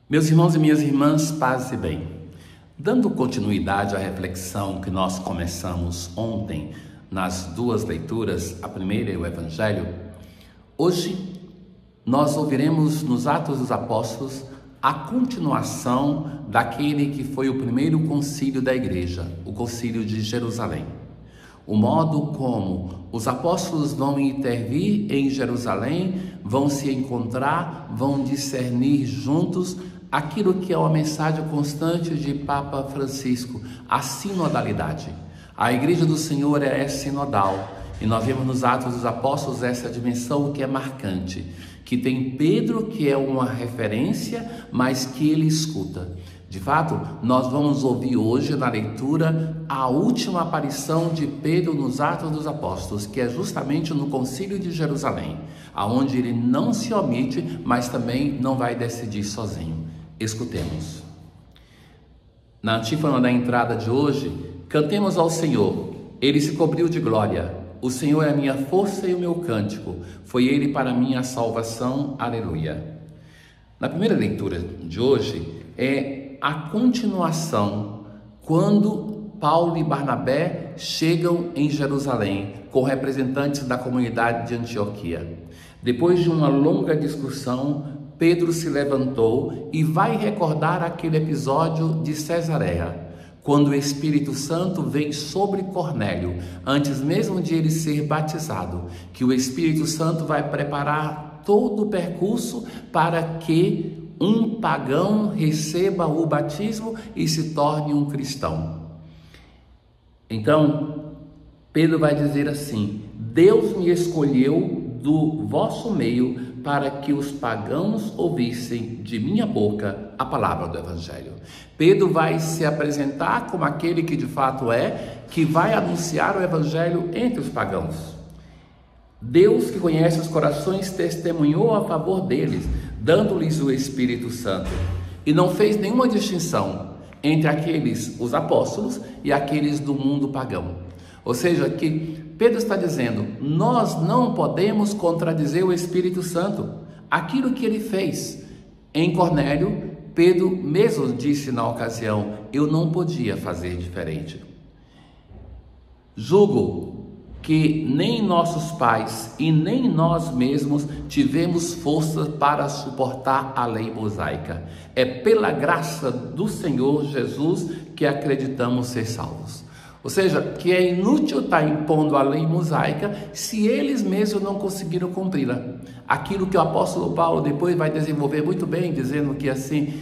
Meus irmãos e minhas irmãs, paz e bem. Dando continuidade à reflexão que nós começamos ontem nas duas leituras, a primeira e o Evangelho, hoje nós ouviremos nos Atos dos Apóstolos a continuação daquele que foi o primeiro concílio da Igreja, o Concílio de Jerusalém. O modo como os apóstolos vão intervir em Jerusalém, vão se encontrar, vão discernir juntos aquilo que é uma mensagem constante de Papa Francisco, a sinodalidade. A Igreja do Senhor é sinodal e nós vemos nos Atos dos Apóstolos essa dimensão que é marcante, que tem Pedro, que é uma referência, mas que ele escuta. De fato, nós vamos ouvir hoje na leitura a última aparição de Pedro nos Atos dos Apóstolos, que é justamente no Concílio de Jerusalém, aonde ele não se omite, mas também não vai decidir sozinho. Escutemos. Na antífona da entrada de hoje, cantemos ao Senhor. Ele se cobriu de glória. O Senhor é a minha força e o meu cântico. Foi Ele para mim a salvação. Aleluia. Na primeira leitura de hoje é a continuação quando Paulo e Barnabé chegam em Jerusalém com representantes da comunidade de Antioquia. Depois de uma longa discussão, Pedro se levantou e vai recordar aquele episódio de Cesareia, quando o Espírito Santo veio sobre Cornélio, antes mesmo de ele ser batizado, que o Espírito Santo vai preparar todo o percurso para que um pagão receba o batismo e se torne um cristão. Então, Pedro vai dizer assim: Deus me escolheu do vosso meio para que os pagãos ouvissem de minha boca a palavra do Evangelho. Pedro vai se apresentar como aquele que de fato é, que vai anunciar o Evangelho entre os pagãos. Deus, que conhece os corações, testemunhou a favor deles, dando-lhes o Espírito Santo, e não fez nenhuma distinção entre aqueles, os apóstolos, e aqueles do mundo pagão. Ou seja, que Pedro está dizendo, nós não podemos contradizer o Espírito Santo. Aquilo que ele fez em Cornélio, Pedro mesmo disse na ocasião, eu não podia fazer diferente. Julgo que nem nossos pais e nem nós mesmos tivemos força para suportar a lei mosaica. É pela graça do Senhor Jesus que acreditamos ser salvos. Ou seja, que é inútil estar impondo a lei mosaica se eles mesmos não conseguiram cumpri-la. Aquilo que o apóstolo Paulo depois vai desenvolver muito bem, dizendo que assim,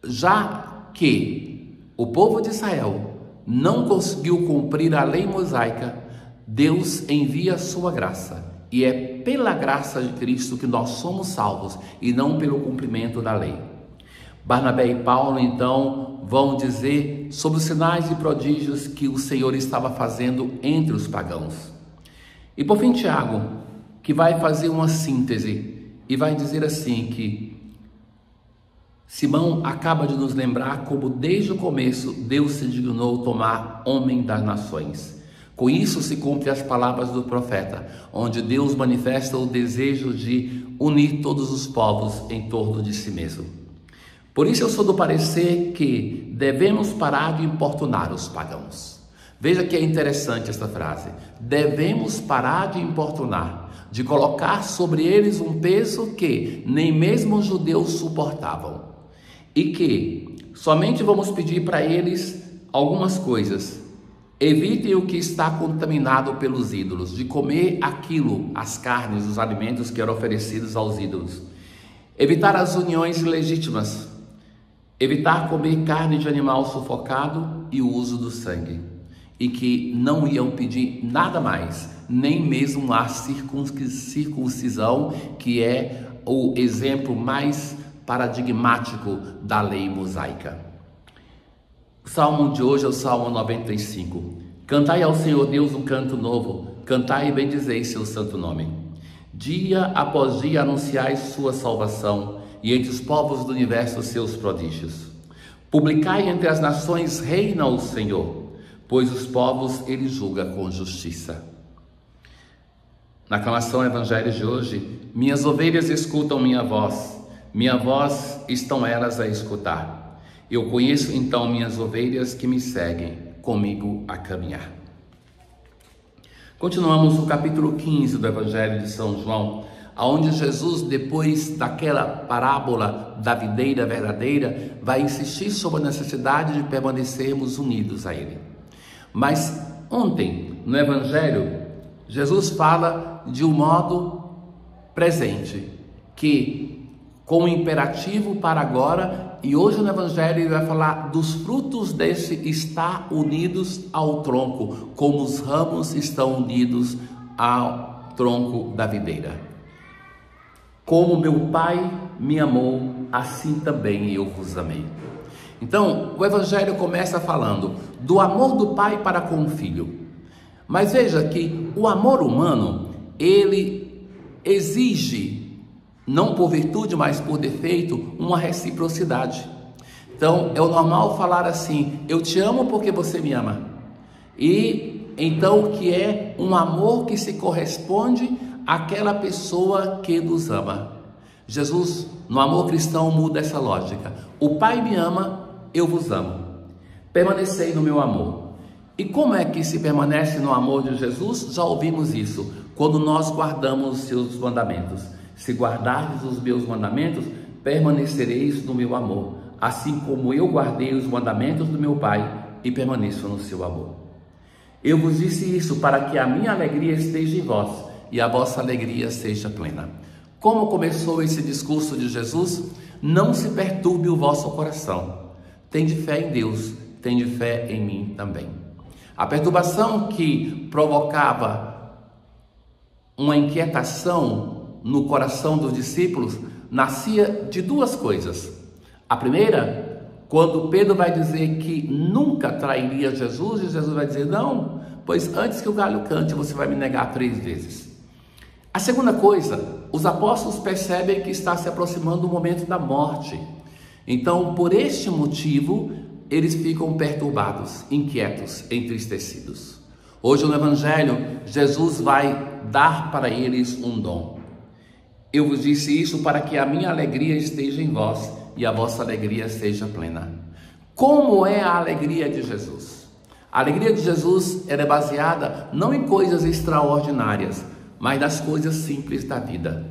já que o povo de Israel não conseguiu cumprir a lei mosaica, Deus envia a sua graça. E é pela graça de Cristo que nós somos salvos e não pelo cumprimento da lei. Barnabé e Paulo então vão dizer sobre os sinais e prodígios que o Senhor estava fazendo entre os pagãos. E por fim Tiago, que vai fazer uma síntese e vai dizer assim que Simão acaba de nos lembrar como desde o começo Deus se dignou tomar homem das nações. Com isso se cumpre as palavras do profeta, onde Deus manifesta o desejo de unir todos os povos em torno de si mesmo. Por isso eu sou do parecer que devemos parar de importunar os pagãos. Veja que é interessante esta frase. Devemos parar de importunar, de colocar sobre eles um peso que nem mesmo os judeus suportavam. E que somente vamos pedir para eles algumas coisas. Evitem o que está contaminado pelos ídolos, de comer aquilo, as carnes, os alimentos que eram oferecidos aos ídolos. Evitar as uniões ilegítimas. Evitar comer carne de animal sufocado e o uso do sangue. E que não iam pedir nada mais, nem mesmo a circuncisão, que é o exemplo mais paradigmático da lei mosaica. O salmo de hoje é o Salmo 95. Cantai ao Senhor Deus um canto novo, cantai e bendizei seu santo nome. Dia após dia anunciai sua salvação, e entre os povos do universo seus prodígios. Publicai entre as nações, reina o Senhor, pois os povos ele julga com justiça. Na aclamação Evangelho de hoje, minhas ovelhas escutam minha voz, minha voz estão elas a escutar. Eu conheço então minhas ovelhas que me seguem comigo a caminhar. Continuamos o capítulo 15 do Evangelho de São João, onde Jesus, depois daquela parábola da videira verdadeira, vai insistir sobre a necessidade de permanecermos unidos a Ele. Mas ontem, no Evangelho, Jesus fala de um modo presente, que com o imperativo para agora, e hoje no Evangelho ele vai falar dos frutos desse estar unidos ao tronco, como os ramos estão unidos ao tronco da videira. Como meu Pai me amou, assim também eu vos amei. Então, o Evangelho começa falando do amor do Pai para com o Filho. Mas veja que o amor humano, ele exige, não por virtude, mas por defeito, uma reciprocidade. Então, é o normal falar assim: eu te amo porque você me ama. E então, que é um amor que se corresponde àquela pessoa que nos ama. Jesus, no amor cristão, muda essa lógica. O Pai me ama, eu vos amo. Permanecei no meu amor. E como é que se permanece no amor de Jesus? Já ouvimos isso. Quando nós guardamos os seus mandamentos. Se guardardes os meus mandamentos, permanecereis no meu amor, assim como eu guardei os mandamentos do meu Pai e permaneço no seu amor. Eu vos disse isso para que a minha alegria esteja em vós e a vossa alegria seja plena. Como começou esse discurso de Jesus? Não se perturbe o vosso coração. Tende fé em Deus, tende fé em mim também. A perturbação que provocava uma inquietação no coração dos discípulos nascia de duas coisas. A primeira, quando Pedro vai dizer que nunca trairia Jesus, e Jesus vai dizer: não, pois antes que o galho cante, você vai me negar 3 vezes. A segunda coisa, os apóstolos percebem que está se aproximando o momento da morte. Então, por este motivo, eles ficam perturbados, inquietos, entristecidos. Hoje no Evangelho, Jesus vai dar para eles um dom. Eu vos disse isso para que a minha alegria esteja em vós e a vossa alegria seja plena. Como é a alegria de Jesus? A alegria de Jesus é baseada não em coisas extraordinárias, mas nas coisas simples da vida.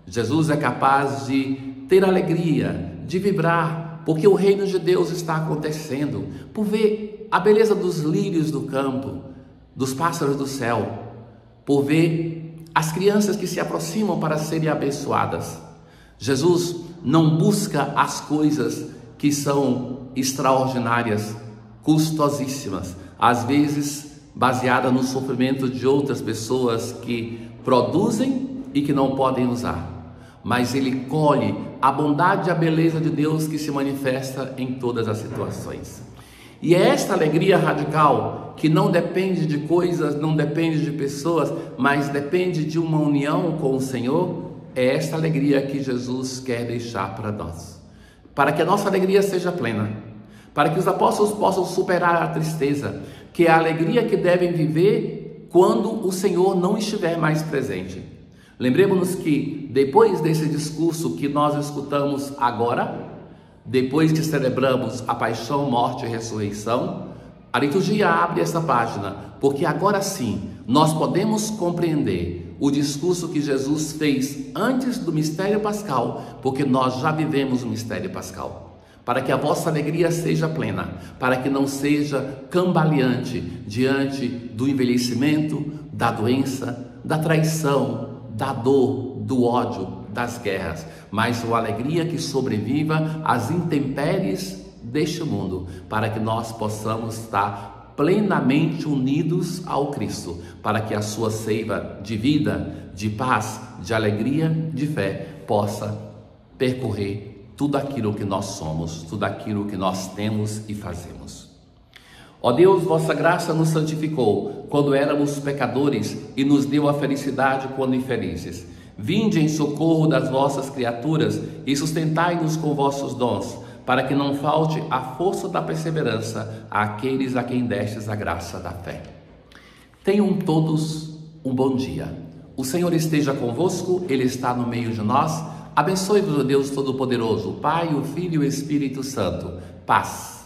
Jesus é capaz de ter alegria, de vibrar, porque o reino de Deus está acontecendo, por ver a beleza dos lírios do campo, dos pássaros do céu, por ver as crianças que se aproximam para serem abençoadas. Jesus não busca as coisas que são extraordinárias, custosíssimas, às vezes baseada no sofrimento de outras pessoas que produzem e que não podem usar. Mas ele colhe a bondade e a beleza de Deus que se manifesta em todas as situações. E é esta alegria radical, que não depende de coisas, não depende de pessoas, mas depende de uma união com o Senhor, é esta alegria que Jesus quer deixar para nós. Para que a nossa alegria seja plena, para que os apóstolos possam superar a tristeza, que é a alegria que devem viver quando o Senhor não estiver mais presente. Lembremos-nos que depois desse discurso que nós escutamos agora, depois que celebramos a paixão, morte e ressurreição, a liturgia abre essa página, porque agora sim nós podemos compreender o discurso que Jesus fez antes do mistério pascal, porque nós já vivemos o mistério pascal. Para que a vossa alegria seja plena, para que não seja cambaleante diante do envelhecimento, da doença, da traição, da dor, do ódio, das guerras, mas uma alegria que sobreviva às intempéries deste mundo, para que nós possamos estar plenamente unidos ao Cristo, para que a sua seiva de vida, de paz, de alegria, de fé, possa percorrer tudo aquilo que nós somos, tudo aquilo que nós temos e fazemos. Ó Deus, vossa graça nos santificou quando éramos pecadores e nos deu a felicidade quando infelizes. Vinde em socorro das vossas criaturas e sustentai-nos com vossos dons, para que não falte a força da perseverança àqueles a quem destes a graça da fé. Tenham todos um bom dia. O Senhor esteja convosco, Ele está no meio de nós. Abençoe-vos o Deus Todo-Poderoso, o Pai, o Filho e o Espírito Santo. Paz.